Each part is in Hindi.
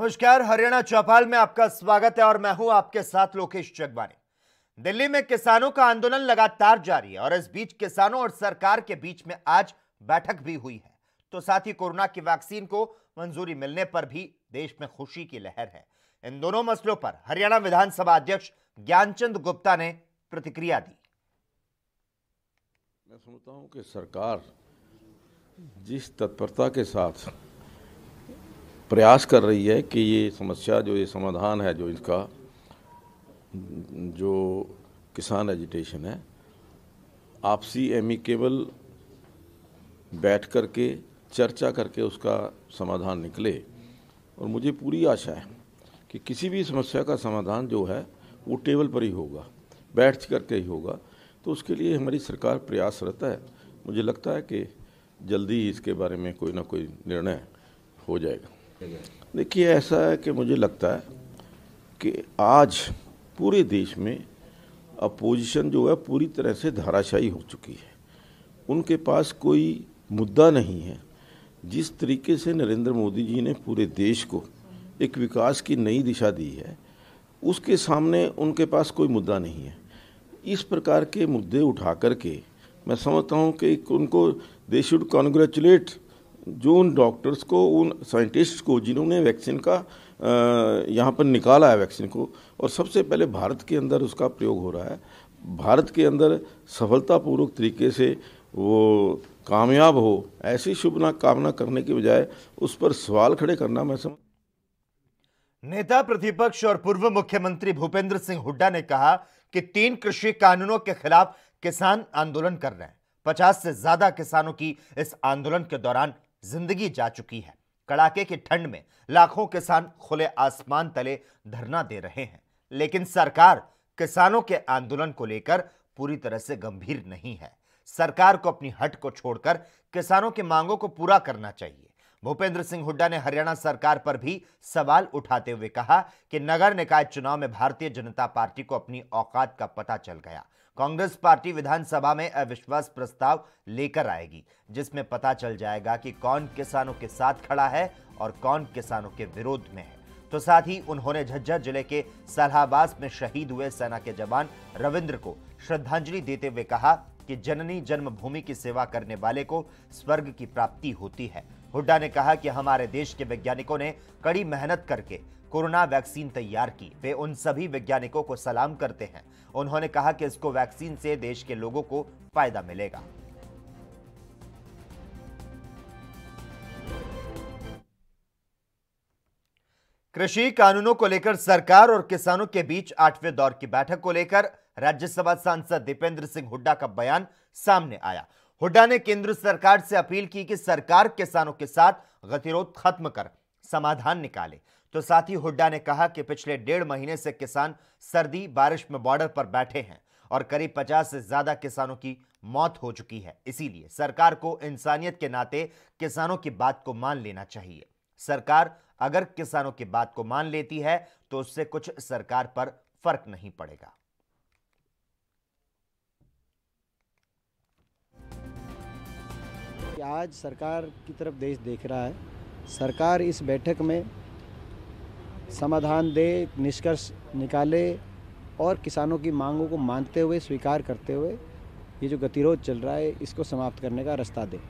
नमस्कार, हरियाणा चौपाल में आपका स्वागत है और मैं हूं आपके साथ लोकेश जगबानी। दिल्ली में किसानों का आंदोलन लगातार जारी है और इस बीच किसानों और सरकार के बीच में आज बैठक भी हुई है। तो साथ ही कोरोना की वैक्सीन को मंजूरी मिलने पर भी देश में खुशी की लहर है। इन दोनों मसलों पर हरियाणा विधानसभा अध्यक्ष ज्ञानचंद गुप्ता ने प्रतिक्रिया दी। मैं समझता हूं कि सरकार जिस तत्परता के साथ प्रयास कर रही है कि ये समस्या जो ये समाधान है जो इसका जो किसान एजिटेशन है आपसी एमिकेबल बैठ करके चर्चा करके उसका समाधान निकले। और मुझे पूरी आशा है कि किसी भी समस्या का समाधान जो है वो टेबल पर ही होगा, बैठ करके ही होगा। तो उसके लिए हमारी सरकार प्रयासरत है। मुझे लगता है कि जल्दी ही इसके बारे में कोई ना कोई निर्णय हो जाएगा। देखिए, ऐसा है कि मुझे लगता है कि आज पूरे देश में अपोजिशन जो है पूरी तरह से धाराशायी हो चुकी है। उनके पास कोई मुद्दा नहीं है। जिस तरीके से नरेंद्र मोदी जी ने पूरे देश को एक विकास की नई दिशा दी है, उसके सामने उनके पास कोई मुद्दा नहीं है। इस प्रकार के मुद्दे उठा करके मैं समझता हूँ कि उनको दे शुड कॉन्ग्रेचुलेट जो उन डॉक्टर्स को, उन साइंटिस्ट्स को जिन्होंने वैक्सीन का यहाँ पर निकाला है वैक्सीन को, और सबसे पहले भारत के अंदर उसका प्रयोग हो रहा है। भारत के अंदर सफलतापूर्वक तरीके से वो कामयाब हो, ऐसी शुभ कामना करने के बजाय उस पर सवाल खड़े करना मैं समझ। नेता प्रतिपक्ष और पूर्व मुख्यमंत्री भूपेंद्र सिंह हुड्डा ने कहा कि 3 कृषि कानूनों के खिलाफ किसान आंदोलन कर रहे हैं। 50 से ज्यादा किसानों की इस आंदोलन के दौरान जिंदगी जा चुकी है। कड़ाके की ठंड में लाखों किसान खुले आसमान तले धरना दे रहे हैं, लेकिन सरकार किसानों के आंदोलन को लेकर पूरी तरह से गंभीर नहीं है। सरकार को अपनी हट को छोड़कर किसानों की मांगों को पूरा करना चाहिए। भूपेंद्र सिंह हुड्डा ने हरियाणा सरकार पर भी सवाल उठाते हुए कहा कि नगर निकाय चुनाव में भारतीय जनता पार्टी को अपनी औकात का पता चल गया। कांग्रेस पार्टी विधानसभा में अविश्वास प्रस्ताव लेकर आएगी, जिसमें पता चल जाएगा कि कौन किसानों के साथ खड़ा है और कौन किसानों के विरोध में है। तो साथ ही उन्होंने झज्जर जिले के सलाहबाद में शहीद हुए सेना के जवान रविंद्र को श्रद्धांजलि देते हुए कहा कि जननी जन्मभूमि की सेवा करने वाले को स्वर्ग की प्राप्ति होती है। हुड्डा ने कहा कि हमारे देश के वैज्ञानिकों ने कड़ी मेहनत करके कोरोना वैक्सीन तैयार की। वे उन सभी वैज्ञानिकों को सलाम करते हैं। उन्होंने कहा कि इसको वैक्सीन से देश के लोगों को फायदा मिलेगा। कृषि कानूनों को लेकर सरकार और किसानों के बीच 8वें दौर की बैठक को लेकर राज्यसभा सांसद दीपेंद्र सिंह हुड्डा का बयान सामने आया। हुड्डा ने केंद्र सरकार से अपील की कि सरकार किसानों के साथ गतिरोध खत्म कर समाधान निकाले। तो साथ ही हुड्डा ने कहा कि पिछले 1.5 महीने से किसान सर्दी बारिश में बॉर्डर पर बैठे हैं और करीब 50 से ज्यादा किसानों की मौत हो चुकी है। इसीलिए सरकार को इंसानियत के नाते किसानों की बात को मान लेना चाहिए। सरकार अगर किसानों की बात को मान लेती है तो उससे कुछ सरकार पर फर्क नहीं पड़ेगा। आज सरकार की तरफ देश देख रहा है। सरकार इस बैठक में समाधान दे, निष्कर्ष निकाले और किसानों की मांगों को मानते हुए, स्वीकार करते हुए ये जो गतिरोध चल रहा है इसको समाप्त करने का रास्ता दे।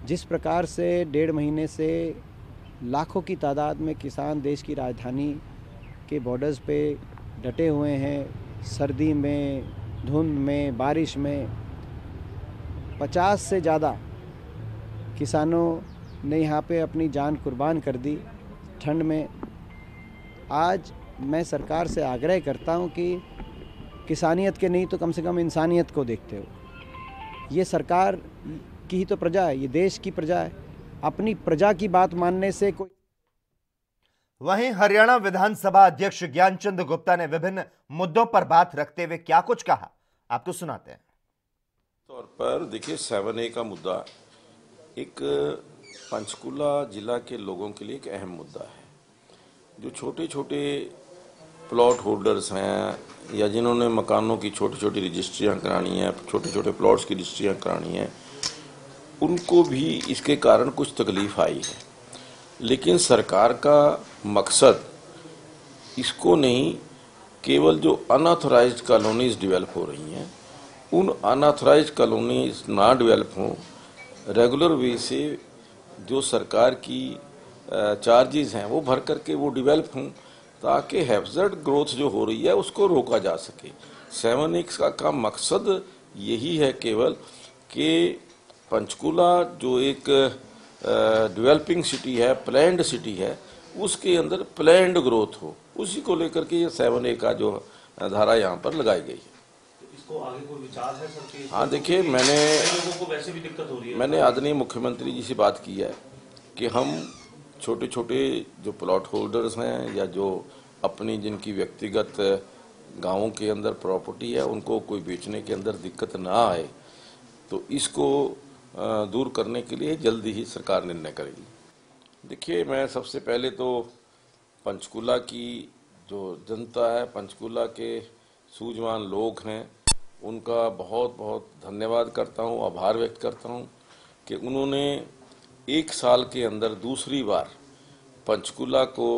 जिस प्रकार से 1.5 महीने से लाखों की तादाद में किसान देश की राजधानी के बॉर्डर्स पे डटे हुए हैं, सर्दी में, धुंध में, बारिश में 50 से ज़्यादा किसानों ने यहाँ पे अपनी जान कुर्बान कर दी ठंड में। आज मैं सरकार से आग्रह करता हूँ कि किसानियत के नहीं तो कम से कम इंसानियत को देखते हो। ये सरकार की ही तो प्रजा है, ये देश की प्रजा है। अपनी प्रजा की बात मानने से कोई। वहीं हरियाणा विधानसभा अध्यक्ष ज्ञानचंद गुप्ता ने विभिन्न मुद्दों पर बात रखते हुए क्या कुछ कहा, आपको सुनाते हैं। तौर पर देखिए 7A का मुद्दा एक पंचकुला जिला के लोगों के लिए एक अहम मुद्दा है। जो छोटे छोटे प्लॉट होल्डर्स हैं या जिन्होंने मकानों की छोटी छोटी रजिस्ट्रियाँ करानी हैं, छोटे छोटे प्लॉट्स की रजिस्ट्रियाँ करानी हैं, उनको भी इसके कारण कुछ तकलीफ आई है। लेकिन सरकार का मकसद इसको नहीं, केवल जो अनऑथराइज्ड कॉलोनीज डेवलप हो रही हैं उन अनऑथराइज्ड कॉलोनीज ना डेवलप हों, रेगुलर वे से जो सरकार की चार्जेस हैं वो भर करके वो डेवलप हों, ताकि हैफजर्ड ग्रोथ जो हो रही है उसको रोका जा सके। 7X का मकसद यही है केवल कि पंचकूला जो एक डेवलपिंग सिटी है, प्लैंड सिटी है, उसके अंदर प्लैंड ग्रोथ हो, उसी को लेकर के ये 7A का जो धारा यहाँ पर लगाई गई है। इसको आगे कोई विचार है सर कि हाँ देखिए, लोगों को वैसे भी दिक्कत हो रही है। मैंने आदरणीय मुख्यमंत्री जी से बात की है कि हम छोटे छोटे जो प्लॉट होल्डर्स हैं या जो अपनी जिनकी व्यक्तिगत गांवों के अंदर प्रॉपर्टी है उनको कोई बेचने के अंदर दिक्कत ना आए, तो इसको दूर करने के लिए जल्दी ही सरकार निर्णय करेगी। देखिए, मैं सबसे पहले तो पंचकूला की जो जनता है, पंचकूला के सूझवान लोग हैं, उनका बहुत बहुत धन्यवाद करता हूं, आभार व्यक्त करता हूं कि उन्होंने 1 साल के अंदर दूसरी बार पंचकूला को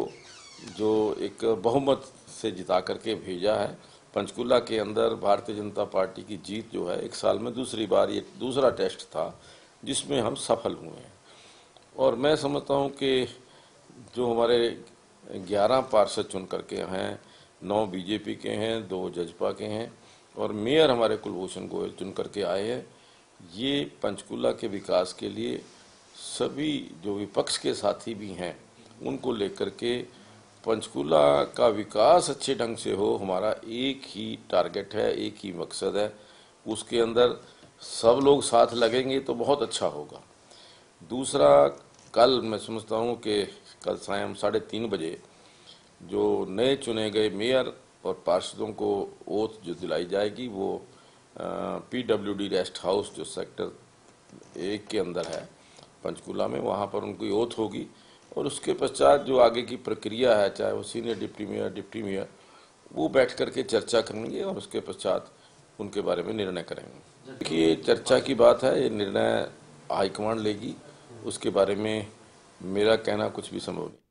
जो एक बहुमत से जिता करके भेजा है। पंचकूला के अंदर भारतीय जनता पार्टी की जीत जो है 1 साल में दूसरी बार, ये दूसरा टेस्ट था जिसमें हम सफल हुए हैं। और मैं समझता हूं कि जो हमारे 11 पार्षद चुन करके हैं, 9 बीजेपी के हैं, 2 जजपा के हैं और मेयर हमारे कुलभूषण गोयल चुन करके आए हैं, ये पंचकूला के विकास के लिए सभी जो विपक्ष के साथी भी हैं उनको लेकर के पंचकूला का विकास अच्छे ढंग से हो, हमारा एक ही टारगेट है, एक ही मकसद है। उसके अंदर सब लोग साथ लगेंगे तो बहुत अच्छा होगा। दूसरा, कल मैं समझता हूँ कि कल शाम 3:30 बजे जो नए चुने गए मेयर और पार्षदों को ओथ जो दिलाई जाएगी वो PWD रेस्ट हाउस जो सेक्टर 1 के अंदर है पंचकूला में, वहाँ पर उनकी ओथ होगी और उसके पश्चात जो आगे की प्रक्रिया है, चाहे वो सीनियर डिप्टी मेयर, वो बैठ करके चर्चा करेंगे और उसके पश्चात उनके बारे में निर्णय करेंगे। देखिए, चर्चा की बात है, ये निर्णय हाईकमांड लेगी, उसके बारे में मेरा कहना कुछ भी संभव नहीं।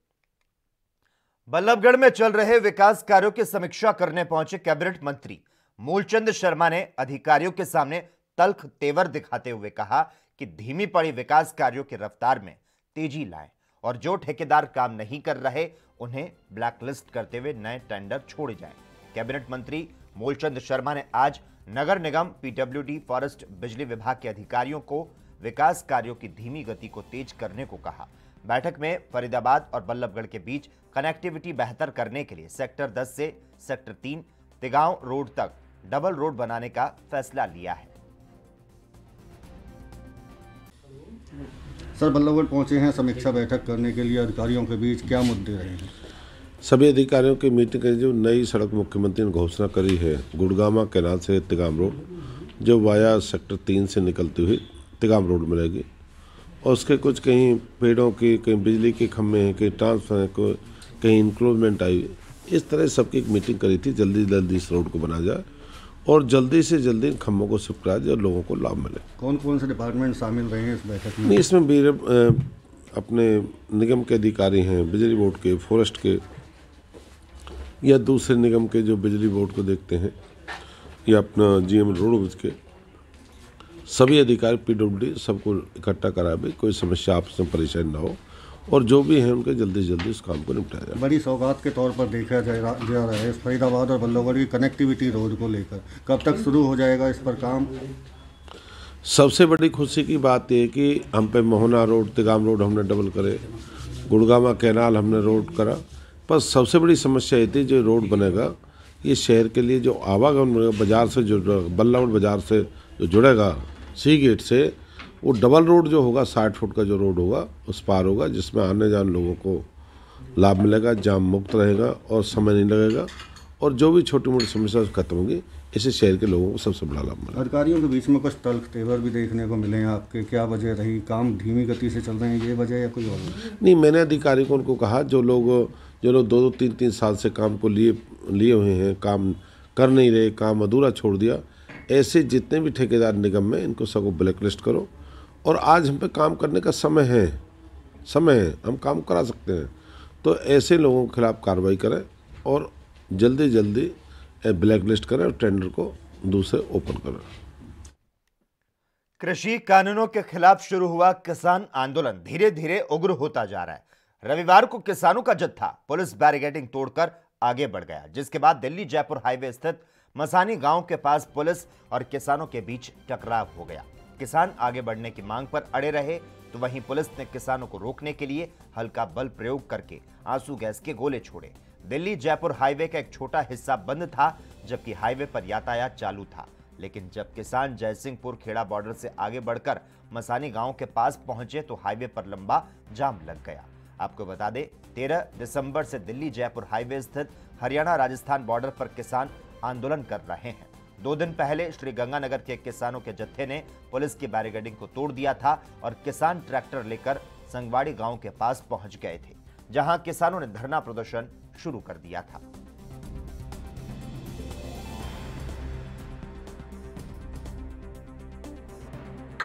बल्लभगढ़ में चल रहे विकास कार्यों की समीक्षा करने पहुंचे कैबिनेट मंत्री मूलचंद शर्मा ने अधिकारियों के सामने तल्ख तेवर दिखाते हुए कहा कि धीमी पड़ी विकास कार्यों की रफ्तार में तेजी लाएं और जो ठेकेदार काम नहीं कर रहे उन्हें ब्लैकलिस्ट करते हुए नए टेंडर छोड़े जाएं। कैबिनेट मंत्री मूलचंद शर्मा ने आज नगर निगम, PWD, फॉरेस्ट, बिजली विभाग के अधिकारियों को विकास कार्यों की धीमी गति को तेज करने को कहा। बैठक में फरीदाबाद और बल्लभगढ़ के बीच कनेक्टिविटी बेहतर करने के लिए सेक्टर 10 से सेक्टर 3 तिगांव रोड तक डबल रोड बनाने का फैसला लिया है। सर, बल्लभगढ़ पहुंचे हैं समीक्षा बैठक करने के लिए, अधिकारियों के बीच क्या मुद्दे रहे हैं? सभी अधिकारियों की मीटिंग करी। जो नई सड़क मुख्यमंत्री ने घोषणा करी है गुड़गामा कैनाल से तिगाम रोड, जो वाया सेक्टर 3 से निकलती हुई तिगाम रोड मिलेगी और उसके कुछ कहीं पेड़ों की, कहीं बिजली के खम्भे हैं, कहीं ट्रांसफार्मर को, कहीं इंक्लोजमेंट आई, इस तरह सबकी एक मीटिंग करी थी। जल्दी जल्दी इस रोड को बना जाए और जल्दी से जल्दी इन खम्भों को शिफ्ट कराया जाए और लोगों को लाभ मिले। कौन कौन से डिपार्टमेंट शामिल रहे हैं इस बैठक में? नहीं, इसमें अपने निगम के अधिकारी हैं, बिजली बोर्ड के, फॉरेस्ट के या दूसरे निगम के जो बिजली बोर्ड को देखते हैं, या अपना GM रोड के सभी अधिकारी, PWD सबको इकट्ठा करा भी कोई समस्या आपस में परेशानी ना हो और जो भी है उनके जल्दी से जल्दी इस काम को निपटाया जाए। बड़ी सौगात के तौर पर देखा जा रहा है फरीदाबाद और बल्लभगढ़ की कनेक्टिविटी रोड को लेकर, कब तक शुरू हो जाएगा इस पर काम? सबसे बड़ी खुशी की बात यह कि हम पे मोहना रोड, तिगाम रोड हमने डबल करे, गुड़गामा कैनाल हमने रोड करा, पर सबसे बड़ी समस्या ये थी जो रोड बनेगा ये शहर के लिए जो आवागमन बनेगा, बाजार से जो बल्लभगढ़ बाजार से जो जुड़ेगा सी गेट से, वो डबल रोड जो होगा 60 फुट का जो रोड होगा उस पार होगा, जिसमें आने जाने लोगों को लाभ मिलेगा, जाम मुक्त रहेगा और समय नहीं लगेगा और जो भी छोटी मोटी समस्या खत्म होगी, इससे शहर के लोगों को सबसे बड़ा लाभ मिलेगा। अधिकारियों के बीच में कुछ तल्ख तेवर भी देखने को मिले हैं आपके, क्या वजह रही? काम धीमी गति से चल रहे हैं, ये वजह या कोई और? नहीं, मैंने अधिकारी को उनको कहा जो लोग 2-2, 3-3 साल से काम को लिए हुए हैं, काम कर नहीं रहे, काम अधूरा छोड़ दिया, ऐसे जितने भी ठेकेदार निगम में इनको सबको ब्लैकलिस्ट करो और आज हम पे काम करने का समय है। समय है, हम काम करा सकते हैं। तो ऐसे लोगों के खिलाफ कार्रवाई करें और जल्दी जल्दी ब्लैक लिस्ट करें और टेंडर को दूसरे ओपन करें। कृषि कानूनों के खिलाफ शुरू हुआ किसान आंदोलन धीरे धीरे उग्र होता जा रहा है। रविवार को किसानों का जत्था पुलिस बैरिकेडिंग तोड़कर आगे बढ़ गया, जिसके बाद दिल्ली जयपुर हाईवे स्थित मसानी गांव के पास पुलिस और किसानों के बीच टकराव हो गया। किसान आगे बढ़ने की मांग पर अड़े रहे तो वहीं पुलिस ने किसानों को रोकने के लिए हल्का बल प्रयोग करके आंसू गैस के गोले छोड़े। दिल्ली जयपुर हाईवे का एक छोटा हिस्सा बंद था, जबकि हाईवे पर यातायात चालू था। लेकिन जब किसान जयसिंहपुर खेड़ा बॉर्डर से आगे बढ़कर मसानी गांव के पास पहुंचे तो हाईवे पर लंबा जाम लग गया। आपको बता दें, 13 दिसंबर से दिल्ली जयपुर हाईवे स्थित हरियाणा राजस्थान बॉर्डर पर किसान आंदोलन कर रहे हैं। 2 दिन पहले श्री गंगानगर के किसानों के जत्थे ने पुलिस की बैरिकेडिंग को तोड़ दिया था और किसान ट्रैक्टर लेकर संगवाड़ी गांव के पास पहुंच गए थे, जहां किसानों ने धरना प्रदर्शन शुरू कर दिया था।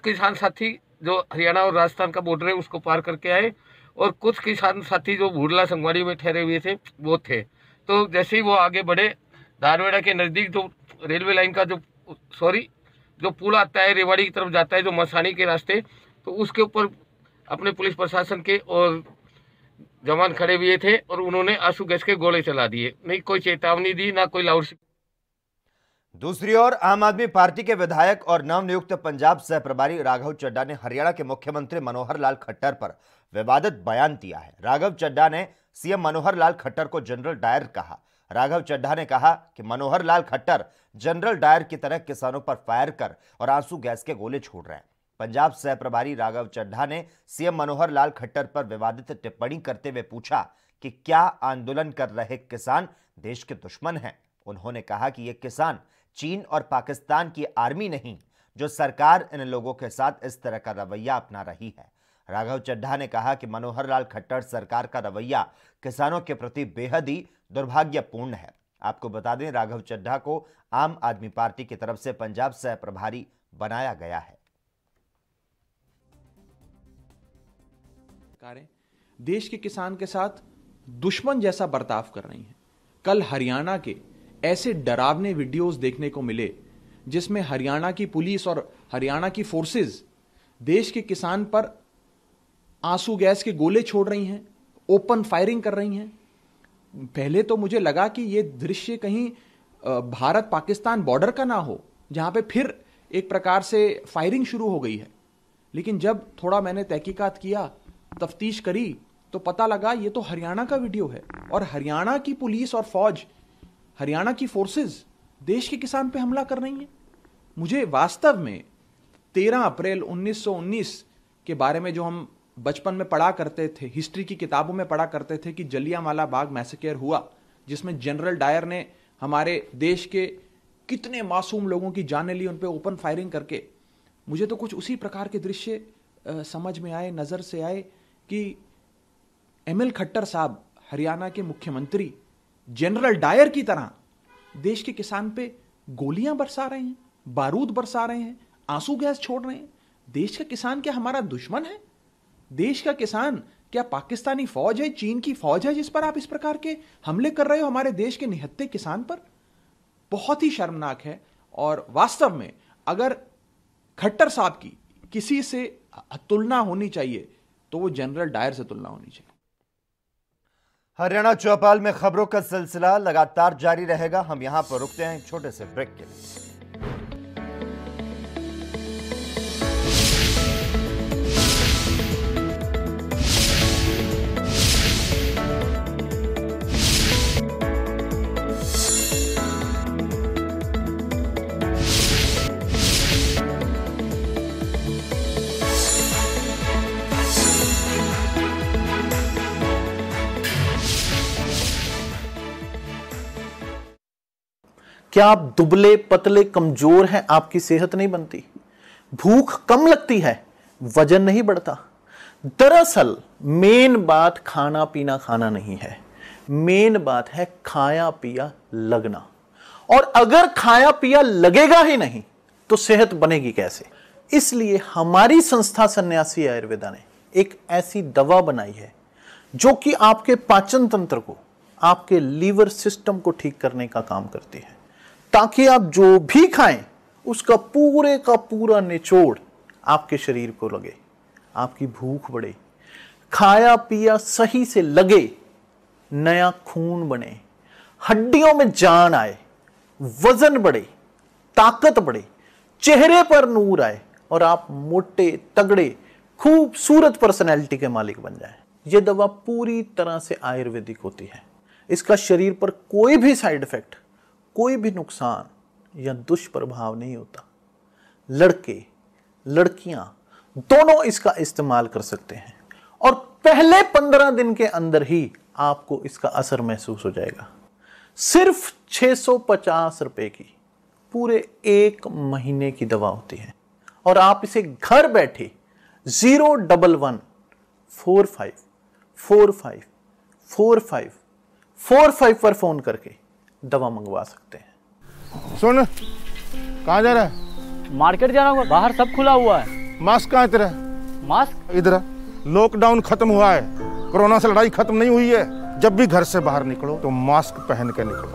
किसान साथी जो हरियाणा और राजस्थान का बॉर्डर है उसको पार करके आए और कुछ किसान साथी जो भूडला संगवाड़ी में ठहरे हुए थे वो थे। तो जैसे ही वो आगे बढ़े, धारवेड़ा के नज़दीक जो रेलवे लाइन का जो पुल आता है रेवाड़ी की तरफ जाता है, जो मसानी के रास्ते, तो उसके ऊपर अपने पुलिस प्रशासन के और जवान खड़े हुए थे और उन्होंने आंसू गैस के गोले चला दिए। नहीं कोई चेतावनी दी, ना कोई लाउडस्पीकर। दूसरी ओर आम आदमी पार्टी के विधायक और नवनियुक्त पंजाब सह प्रभारी राघव चड्ढा ने हरियाणा के मुख्यमंत्री मनोहर लाल खट्टर पर विवादित बयान दिया है। राघव चड्ढा ने सीएम मनोहर लाल खट्टर को जनरल डायर कहा। राघव चड्ढा ने कहा कि मनोहर लाल खट्टर जनरल डायर की तरह किसानों पर फायर कर और आंसू गैस के गोले छोड़ रहे हैं। पंजाब सह प्रभारी राघव चड्ढा ने सीएम मनोहर लाल खट्टर पर विवादित टिप्पणी करते हुए पूछा कि क्या आंदोलन कर रहे किसान देश के दुश्मन हैं। उन्होंने कहा कि ये किसान चीन और पाकिस्तान की आर्मी नहीं, जो सरकार इन लोगों के साथ इस तरह का रवैया अपना रही है। राघव चड्ढा ने कहा कि मनोहर लाल खट्टर सरकार का रवैया किसानों के प्रति बेहद ही दुर्भाग्यपूर्ण है। आपको बता दें, राघव चड्ढा को आम आदमी पार्टी की तरफ से पंजाब सह प्रभारी बनाया गया है। देश के किसान के साथ दुश्मन जैसा बर्ताव कर रही हैं। कल हरियाणा के ऐसे डरावने वीडियोस देखने को मिले जिसमें हरियाणा की पुलिस और हरियाणा की फोर्सेस देश के किसान पर आंसू गैस के गोले छोड़ रही हैं, ओपन फायरिंग कर रही हैं। पहले तो मुझे लगा कि यह दृश्य कहीं भारत पाकिस्तान बॉर्डर का ना हो, जहां पे फिर एक प्रकार से फायरिंग शुरू हो गई है। लेकिन जब थोड़ा मैंने तहकीकात किया, तफ्तीश करी, तो पता लगा ये तो हरियाणा का वीडियो है और हरियाणा की पुलिस और फौज, हरियाणा की फोर्सेस देश के किसान पे हमला कर रही हैं। मुझे वास्तव में 13 अप्रैल 1919 के बारे में जो हम बचपन में पढ़ा करते थे, हिस्ट्री की किताबों में पढ़ा करते थे कि जलियांवाला बाग मैसेकर हुआ, जिसमें जनरल डायर ने हमारे देश के कितने मासूम लोगों की जानें ली, उन पे ओपन फायरिंग करके। मुझे तो कुछ उसी प्रकार के दृश्य समझ में आए, नजर से आए कि एमएल खट्टर साहब हरियाणा के मुख्यमंत्री जनरल डायर की तरह देश के किसान पे गोलियां बरसा रहे हैं, बारूद बरसा रहे हैं, आंसू गैस छोड़ रहे हैं। देश का किसान क्या हमारा दुश्मन है? देश का किसान क्या पाकिस्तानी फौज है, चीन की फौज है, जिस पर आप इस प्रकार के हमले कर रहे हो हमारे देश के निहत्थे किसान पर? बहुत ही शर्मनाक है। और वास्तव में अगर खट्टर साहब की किसी से तुलना होनी चाहिए तो वो जनरल डायर से तुलना होनी चाहिए। हरियाणा चौपाल में खबरों का सिलसिला लगातार जारी रहेगा। हम यहां पर रुकते हैं एक छोटे से ब्रेक के लिए। क्या आप दुबले पतले कमजोर हैं? आपकी सेहत नहीं बनती, भूख कम लगती है, वजन नहीं बढ़ता? दरअसल मेन बात खाना पीना खाना नहीं है, मेन बात है खाया पिया लगना। और अगर खाया पिया लगेगा ही नहीं तो सेहत बनेगी कैसे? इसलिए हमारी संस्था सन्यासी आयुर्वेदा ने एक ऐसी दवा बनाई है जो कि आपके पाचन तंत्र को, आपके लीवर सिस्टम को ठीक करने का काम करती है, ताकि आप जो भी खाएं उसका पूरे का पूरा निचोड़ आपके शरीर को लगे, आपकी भूख बढ़े, खाया पिया सही से लगे, नया खून बने, हड्डियों में जान आए, वजन बढ़े, ताकत बढ़े, चेहरे पर नूर आए और आप मोटे तगड़े खूबसूरत पर्सनैलिटी के मालिक बन जाएं। यह दवा पूरी तरह से आयुर्वेदिक होती है। इसका शरीर पर कोई भी साइड इफेक्ट, कोई भी नुकसान या दुष्प्रभाव नहीं होता। लड़के लड़कियां दोनों इसका इस्तेमाल कर सकते हैं और पहले 15 दिन के अंदर ही आपको इसका असर महसूस हो जाएगा। सिर्फ 650 रुपए की पूरे 1 महीने की दवा होती है और आप इसे घर बैठे 01145454545 पर फोन करके दवा मंगवा सकते हैं। सुन, कहाँ जा रहा है? मार्केट जा रहा हूँ, बाहर सब खुला हुआ है। मास्क कहाँ है तेरा? मास्क इधर। लॉकडाउन खत्म हुआ है, कोरोना से लड़ाई खत्म नहीं हुई है। जब भी घर से बाहर निकलो तो मास्क पहन के निकलो।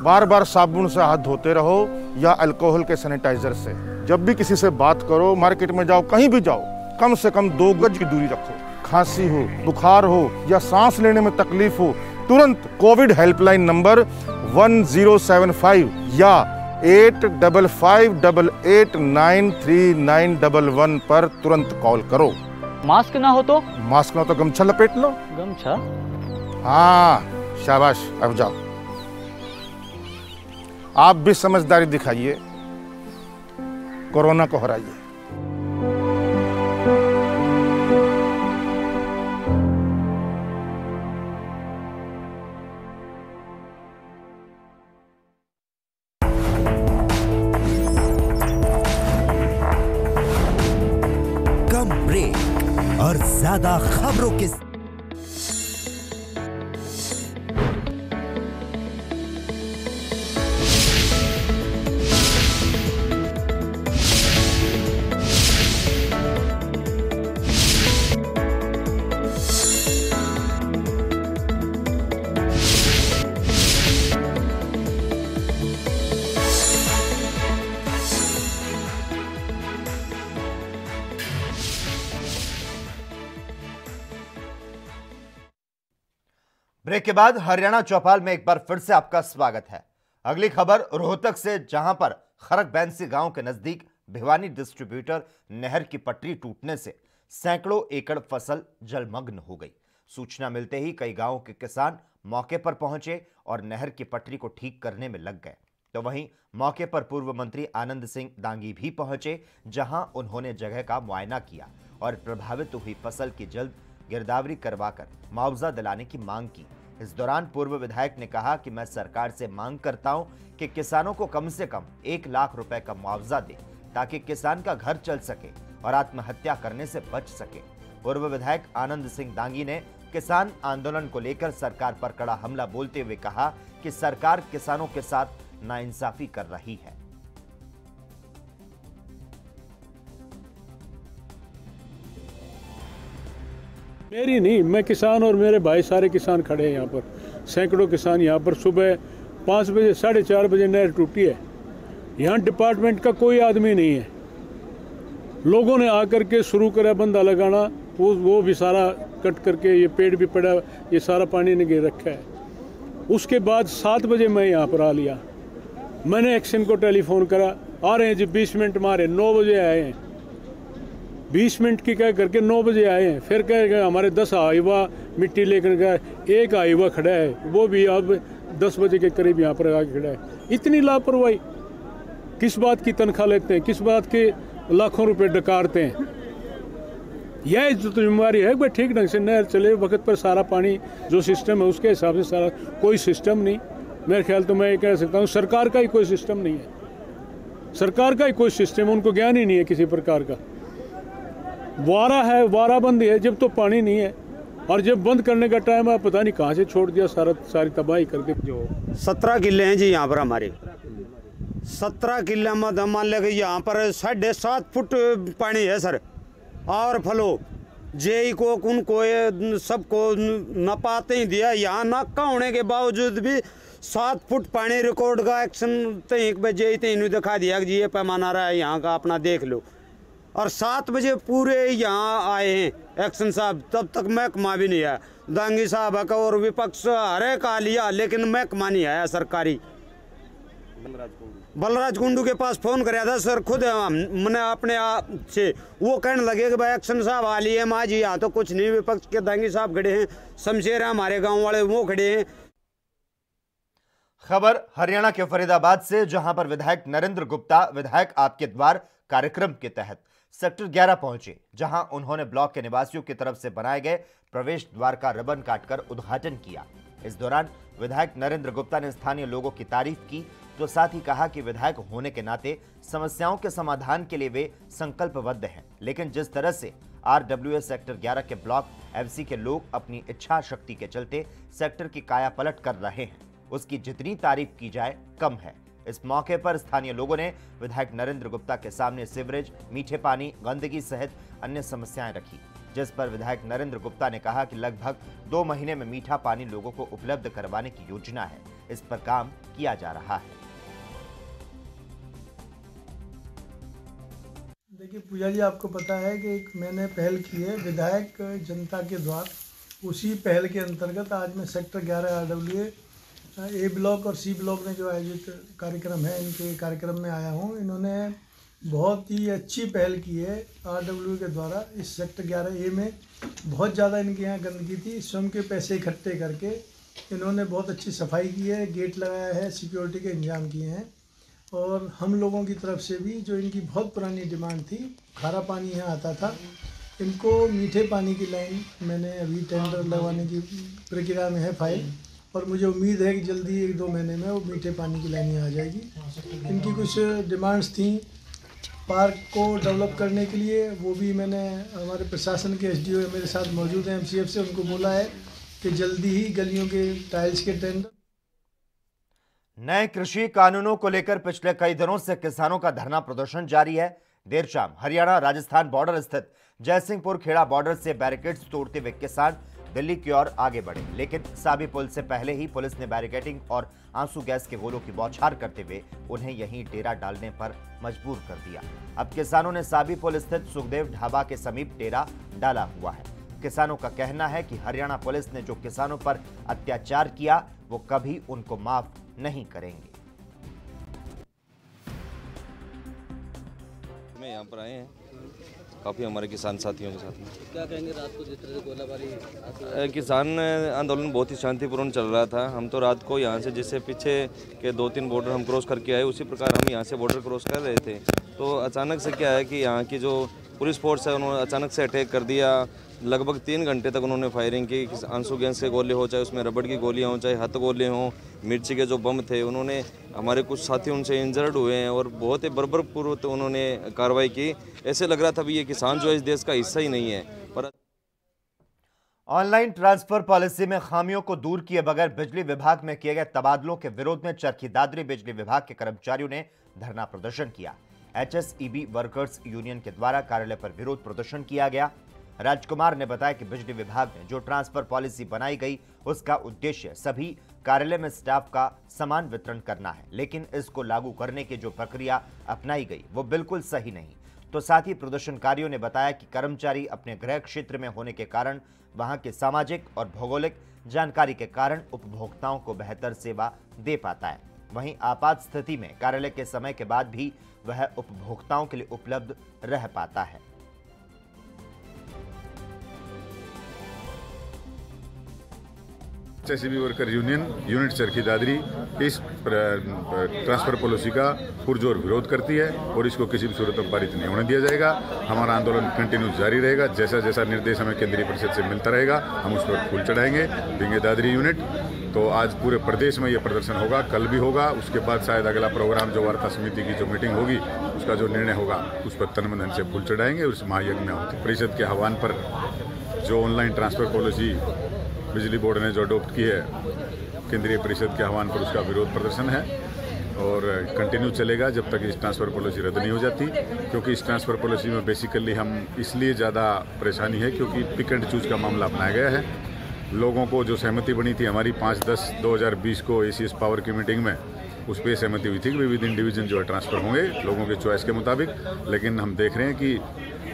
बार बार साबुन से हाथ धोते रहो या अल्कोहल के सैनिटाइजर से। जब भी किसी से बात करो, मार्केट में जाओ, कहीं भी जाओ, कम से कम 2 गज की दूरी रखो। खांसी हो, बुखार हो या सांस लेने में तकलीफ हो, तुरंत कोविड हेल्पलाइन नंबर 1075 या 8558893911 पर तुरंत कॉल करो। मास्क ना हो तो? मास्क ना हो तो गमछा लपेट लो। गमछा? हाँ, शाबाश, अब जाओ। आप भी समझदारी दिखाइए, कोरोना को हराइए। कम ब्रेक और ज्यादा खबरों के ब्रेक के बाद हरियाणा चौपाल में एक बार फिर से आपका स्वागत है। अगली खबर रोहतक से, जहां पर खरक बैंसी गांव के नजदीक भिवानी डिस्ट्रीब्यूटर नहर की पटरी टूटने से सैकड़ों एकड़ फसल जलमग्न हो गई। सूचना मिलते ही कई गांवों के किसान मौके पर पहुंचे और नहर की पटरी को ठीक करने में लग गए। तो वहीं मौके पर पूर्व मंत्री आनंद सिंह दांगी भी पहुंचे, जहां उन्होंने जगह का मुआयना किया और प्रभावित हुई फसल की जल्द गिरदावरी करवाकर मुआवजा दिलाने की मांग की। इस दौरान पूर्व विधायक ने कहा कि मैं सरकार से मांग करता हूं कि किसानों को कम से कम 1 लाख रुपए का मुआवजा दे, ताकि किसान का घर चल सके और आत्महत्या करने से बच सके। पूर्व विधायक आनंद सिंह दांगी ने किसान आंदोलन को लेकर सरकार पर कड़ा हमला बोलते हुए कहा कि सरकार किसानों के साथ नाइंसाफी कर रही है। मेरी नहीं, मैं किसान और मेरे भाई सारे किसान खड़े हैं यहाँ पर। सैकड़ों किसान यहाँ पर सुबह 5 बजे 4:30 बजे नहर टूटी है। यहाँ डिपार्टमेंट का कोई आदमी नहीं है। लोगों ने आकर के शुरू करा बंदा लगाना, वो भी सारा कट करके, ये पेड़ भी पड़ा, ये सारा पानी ने घेर रखा है। उसके बाद 7 बजे मैं यहाँ पर आ लिया। मैंने एक्शन को टेलीफोन करा, आ रहे हैं जी 20 मिनट मारे। 9 बजे आए हैं, 20 मिनट की कह करके 9 बजे आए हैं। फिर कह गए हमारे 10 हाईवा मिट्टी लेकर गए, 1 हाईवा खड़ा है, वो भी अब 10 बजे के करीब यहाँ पर आके खड़ा है। इतनी लापरवाही, किस बात की तनख्वाह लेते हैं, किस बात के लाखों रुपए डकारते हैं। यह जो जिम्मेवारी है भाई, ठीक ढंग से नहर चले, वक्त पर सारा पानी जो सिस्टम है उसके हिसाब से सारा, कोई सिस्टम नहीं। मेरे ख्याल तो मैं ये कह सकता हूँ सरकार का ही कोई सिस्टम नहीं है, सरकार का ही कोई सिस्टम, उनको ज्ञान ही नहीं है किसी प्रकार का। वारा है, वाराबंदी है जब तो पानी नहीं है, और जब बंद करने का टाइम है पता नहीं कहाँ से छोड़ दिया, सारी तबाही कर दी। जो 17 किले हैं जी यहाँ पर हमारे, 17 किले में मान लेके यहाँ पर 7.5 फुट पानी है सर। और फलो जेई को उनको सबको न पाते ही दिया। यहाँ नाका होने के बावजूद भी 7 फुट पानी रिकॉर्ड का एक्शन जेई तीन दिखा दिया कि ये पैमाना रहा है यहाँ का, अपना देख लो। और 7 बजे पूरे यहाँ आए हैं एक्शन साहब, तब तक महकमा भी नहीं आया। दांगी साहब का और विपक्ष हरे का लिया, लेकिन महकमा नहीं आया सरकारी। बलराज कुंडू के पास फोन कराया था सर, खुद मैंने अपने आप से वो कहने लगे कि भाई एक्शन साहब आ लिए माँ जी, यहाँ तो कुछ नहीं, विपक्ष के दांगी साहब खड़े हैं, शमशेर है हमारे गांव वाले वो खड़े हैं। खबर हरियाणा के फरीदाबाद से, जहां पर विधायक नरेंद्र गुप्ता विधायक आपके द्वार कार्यक्रम के तहत सेक्टर 11 पहुंचे, जहां उन्होंने ब्लॉक के निवासियों की तरफ से बनाए गए प्रवेश द्वार का रिबन काटकर उद्घाटन किया। इस दौरान विधायक नरेंद्र गुप्ता ने स्थानीय लोगों की तारीफ की, तो साथ ही कहा कि विधायक होने के नाते समस्याओं के समाधान के लिए वे संकल्पबद्ध हैं, लेकिन जिस तरह से RWA सेक्टर 11 के ब्लॉक FC के लोग अपनी इच्छा शक्ति के चलते सेक्टर की काया पलट कर रहे हैं, उसकी जितनी तारीफ की जाए कम है। इस मौके पर स्थानीय लोगों ने विधायक नरेंद्र गुप्ता के सामने सीवरेज, मीठे पानी, गंदगी सहित अन्य समस्याएं रखी, जिस पर विधायक नरेंद्र गुप्ता ने कहा कि लगभग 2 महीने में मीठा पानी लोगों को उपलब्ध करवाने की योजना है, इस पर काम किया जा रहा है। देखिए पूजा जी, आपको पता है कि एक मैंने पहल की है विधायक जनता के द्वार, उसी पहल के अंतर्गत आज मैं सेक्टर 11 RWA A ब्लॉक और C ब्लॉक में जो आयोजित कार्यक्रम है, इनके कार्यक्रम में आया हूँ। इन्होंने बहुत ही अच्छी पहल की है RWA के द्वारा। इस सेक्टर 11A में बहुत ज़्यादा इनके यहाँ गंदगी थी, स्वयं के पैसे इकट्ठे करके इन्होंने बहुत अच्छी सफाई की है, गेट लगाया है, सिक्योरिटी के इंतजाम किए हैं। और हम लोगों की तरफ से भी जो इनकी बहुत पुरानी डिमांड थी, खारा पानी यहाँ आता था, इनको मीठे पानी की लाइन मैंने अभी टेंडर लगवाने की प्रक्रिया में है फाइल, और मुझे उम्मीद है कि जल्दी 1-2 महीने में वो मीठे पानी की लाइन आ जाएगी। इनकी कुछ डिमांड्स थी पार्क को डेवलप करने के लिए, वो भी मैंने हमारे प्रशासन के SDO मेरे साथ मौजूद हैं MCF से, उनको बोला है कि जल्दी ही गलियों के टाइल्स के टेंडर। नए कृषि कानूनों को लेकर पिछले कई दिनों से किसानों का धरना प्रदर्शन जारी है। देर शाम हरियाणा राजस्थान बॉर्डर स्थित जयसिंहपुर खेड़ा बॉर्डर से बैरिकेड्स तोड़ते हुए किसान दिल्ली की ओर आगे बढ़े, लेकिन साबी पुल से पहले ही पुलिस ने बैरिकेडिंग और आंसू गैस के गोलों की बौछार करते हुए उन्हें यहीं डेरा डालने पर मजबूर कर दिया। अब किसानों ने साबी पुल स्थित सुखदेव ढाबा के समीप डेरा डाला हुआ है। किसानों का कहना है कि हरियाणा पुलिस ने जो किसानों पर अत्याचार किया वो कभी उनको माफ नहीं करेंगे। मैं यहाँ पर आए हैं काफ़ी हमारे किसान साथियों के साथ में। क्या कहेंगे रात को जिस तरह से गोलाबारी? किसान आंदोलन बहुत ही शांतिपूर्ण चल रहा था। हम तो रात को यहाँ से जैसे पीछे के 2-3 बॉर्डर हम क्रॉस करके आए, उसी प्रकार हम यहाँ से बॉर्डर क्रॉस कर रहे थे, तो अचानक से क्या है कि यहाँ की जो पुलिस फोर्स है उन्होंने अचानक से अटैक कर दिया। लगभग 3 घंटे तक उन्होंने फायरिंग की, आंसू गैस के गोले हो, चाहे उसमें रबड़ की गोलियां हो, चाहे हाथ गोले हों, मिर्ची के जो बम थे, उन्होंने हमारे कुछ साथी उनसे इंजर्ड हुए हैं और बहुत ही बर्बरपूर्वक उन्होंने कार्रवाई की। ऐसे लग रहा था भी ये किसान जो है इस देश का हिस्सा ही नहीं है। पर ऑनलाइन ट्रांसफर पॉलिसी में खामियों को दूर किए बगैर बिजली विभाग में किए गए तबादलों के विरोध में चरखी दादरी बिजली विभाग के कर्मचारियों ने धरना प्रदर्शन किया। HSEB वर्कर्स यूनियन के द्वारा कार्यालय पर विरोध प्रदर्शन किया गया। राजकुमार ने बताया कि बिजली विभाग में जो ट्रांसफर पॉलिसी बनाई गई उसका उद्देश्य सभी कार्यालय में स्टाफ का समान वितरण करना है, लेकिन इसको लागू करने की जो प्रक्रिया अपनाई गई वो बिल्कुल सही नहीं। तो साथ ही प्रदर्शनकारियों ने बताया कि कर्मचारी अपने गृह क्षेत्र में होने के कारण वहां के सामाजिक और भौगोलिक जानकारी के कारण उपभोक्ताओं को बेहतर सेवा दे पाता है। वहीं आपात स्थिति में कार्यालय के समय के बाद भी वह उपभोक्ताओं के लिए उपलब्ध रह पाता है। HSEB worker union unit Charkhi Dadri इस ट्रांसफर पॉलिसी का पुरजोर विरोध करती है और इसको किसी भी सूरत में पारित नहीं होने दिया जाएगा। हमारा आंदोलन कंटिन्यू जारी रहेगा। जैसा जैसा निर्देश हमें केंद्रीय परिषद से मिलता रहेगा हम उस पर फूल चढ़ाएंगे देंगे दादरी यूनिट। तो आज पूरे प्रदेश में ये प्रदर्शन होगा, कल भी होगा, उसके बाद शायद अगला प्रोग्राम जो वार्ता समिति की जो मीटिंग होगी उसका जो निर्णय होगा उस पर तन मन धन से फूल चढ़ाएंगे। उस महायज्ञ में परिषद के आह्वान पर जो ऑनलाइन ट्रांसफर पॉलिसी बिजली बोर्ड ने जो अडॉप्ट की है, केंद्रीय परिषद के आह्वान पर उसका विरोध प्रदर्शन है। और कंटिन्यू चलेगा जब तक इस ट्रांसफ़र पॉलिसी रद्द नहीं हो जाती, क्योंकि इस ट्रांसफ़र पॉलिसी में बेसिकली हम इसलिए ज़्यादा परेशानी है क्योंकि पिक एंड चूज का मामला अपनाया गया है। लोगों को जो सहमति बनी थी हमारी 5/10/2020 को ACS पावर की मीटिंग में, उस पर सहमति हुई थी कि विद इन डिवीज़न जो है ट्रांसफ़र होंगे लोगों के चॉइस के मुताबिक, लेकिन हम देख रहे हैं कि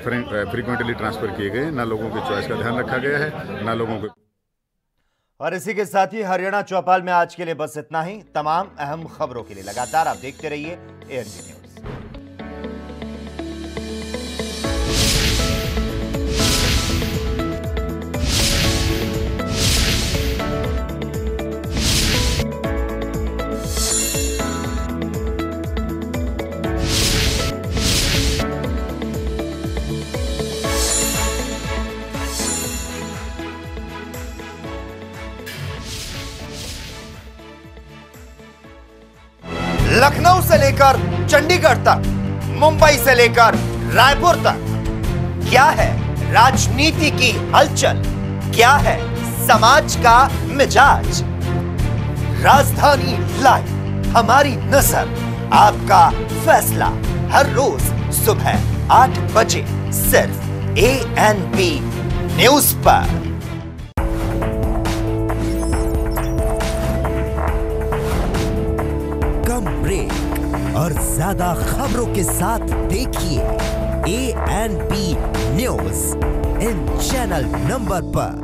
फ्रीक्वेंटली ट्रांसफ़र किए गए, ना लोगों के चॉइस का ध्यान रखा गया है, ना लोगों को। और इसी के साथ ही हरियाणा चौपाल में आज के लिए बस इतना ही। तमाम अहम खबरों के लिए लगातार आप देखते रहिए ANP न्यूज़। लखनऊ से लेकर चंडीगढ़ तक, मुंबई से लेकर रायपुर तक, क्या है राजनीति की हलचल, क्या है समाज का मिजाज। राजधानी लाइव, हमारी नजर, आपका फैसला, हर रोज सुबह 8 बजे सिर्फ ANP न्यूज पर। कम ब्रेक और ज्यादा खबरों के साथ देखिए ANP news in channel number पर।